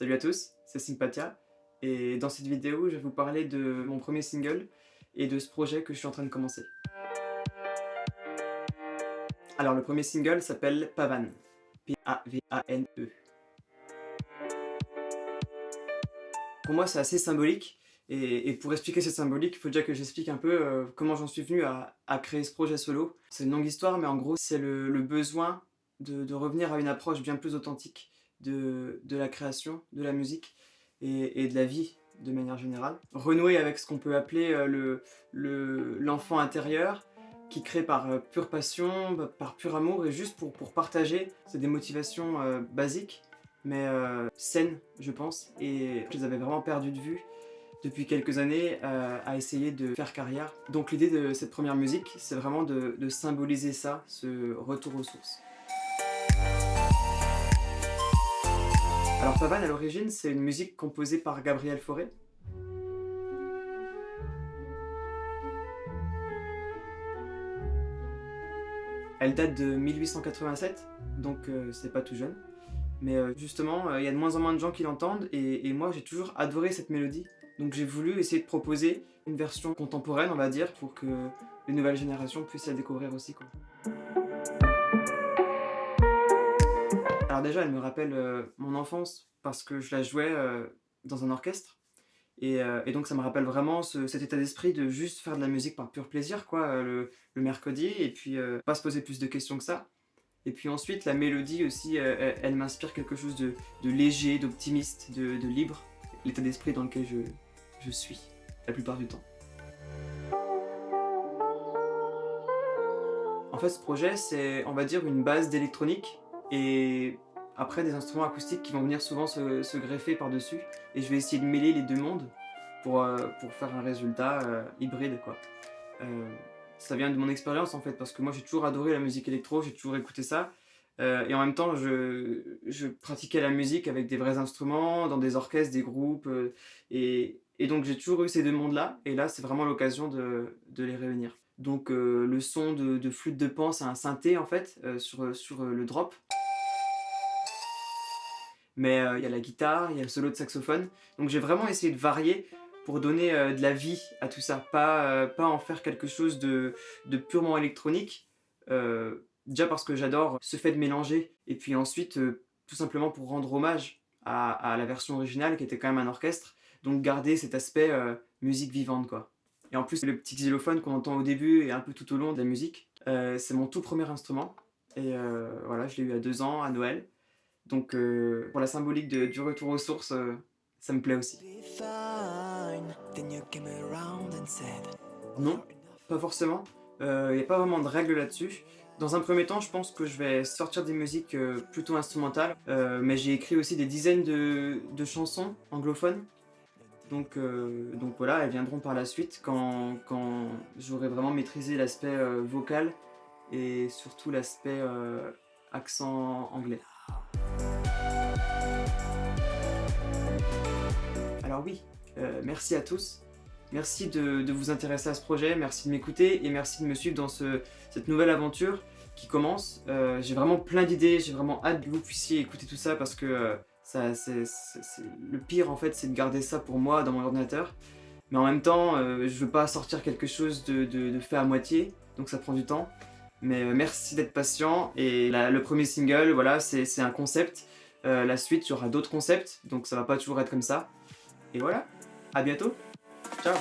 Salut à tous, c'est Sympathia et dans cette vidéo je vais vous parler de mon premier single et de ce projet que je suis en train de commencer. Alors le premier single s'appelle Pavane, P-A-V-A-N-E. Pour moi c'est assez symbolique et pour expliquer cette symbolique il faut déjà que j'explique un peu comment j'en suis venu à créer ce projet solo. C'est une longue histoire mais en gros c'est le besoin de revenir à une approche bien plus authentique de la création, de la musique et de la vie de manière générale. Renouer avec ce qu'on peut appeler l'enfant intérieur qui crée par pure passion, par pur amour et juste pour partager. C'est des motivations basiques mais saines je pense et je les avais vraiment perdues de vue depuis quelques années à essayer de faire carrière. Donc l'idée de cette première musique c'est vraiment de symboliser ça, ce retour aux sources. Alors Pavane à l'origine c'est une musique composée par Gabriel Fauré. Elle date de 1887, donc c'est pas tout jeune. Mais justement, il y a de moins en moins de gens qui l'entendent et moi j'ai toujours adoré cette mélodie. Donc j'ai voulu essayer de proposer une version contemporaine, on va dire, pour que les nouvelles générations puissent la découvrir aussi, quoi. Alors déjà, elle me rappelle mon enfance parce que je la jouais dans un orchestre. Et donc ça me rappelle vraiment cet état d'esprit de juste faire de la musique par pur plaisir, quoi, le mercredi, et puis pas se poser plus de questions que ça. Et puis ensuite, la mélodie aussi, elle m'inspire quelque chose de léger, d'optimiste, de libre. L'état d'esprit dans lequel je suis, la plupart du temps. En fait, ce projet, c'est, on va dire, une base d'électronique, et après des instruments acoustiques qui vont venir souvent se greffer par-dessus. Et je vais essayer de mêler les deux mondes pour faire un résultat hybride, quoi. Ça vient de mon expérience en fait, parce que moi j'ai toujours adoré la musique électro, j'ai toujours écouté ça. Et en même temps, je pratiquais la musique avec des vrais instruments, dans des orchestres, des groupes. Et donc j'ai toujours eu ces deux mondes-là, et là c'est vraiment l'occasion de les réunir. Donc le son de flûte de Pan, c'est un synthé en fait, sur le drop. Mais il y a la guitare, il y a le solo de saxophone. Donc j'ai vraiment essayé de varier pour donner de la vie à tout ça, pas en faire quelque chose de purement électronique. Déjà parce que j'adore ce fait de mélanger, et puis ensuite tout simplement pour rendre hommage à la version originale qui était quand même un orchestre, donc garder cet aspect musique vivante, quoi. Et en plus le petit xylophone qu'on entend au début et un peu tout au long de la musique, c'est mon tout premier instrument, et voilà, je l'ai eu à 2 ans, à Noël. Donc pour la symbolique du retour aux sources, ça me plaît aussi. Non, pas forcément. Il n'y a pas vraiment de règles là-dessus. Dans un premier temps, je pense que je vais sortir des musiques plutôt instrumentales, mais j'ai écrit aussi des dizaines de chansons anglophones. Donc voilà, elles viendront par la suite quand j'aurai vraiment maîtrisé l'aspect vocal et surtout l'aspect accent anglais. Alors oui, merci à tous. Merci de vous intéresser à ce projet, merci de m'écouter et merci de me suivre dans cette nouvelle aventure qui commence. J'ai vraiment plein d'idées, j'ai vraiment hâte que vous puissiez écouter tout ça parce que le pire en fait c'est de garder ça pour moi dans mon ordinateur. Mais en même temps, je veux pas sortir quelque chose de fait à moitié, donc ça prend du temps. Mais merci d'être patient, et le premier single, voilà, c'est un concept. La suite, il y aura d'autres concepts, donc ça va pas toujours être comme ça. Et voilà, à bientôt, ciao!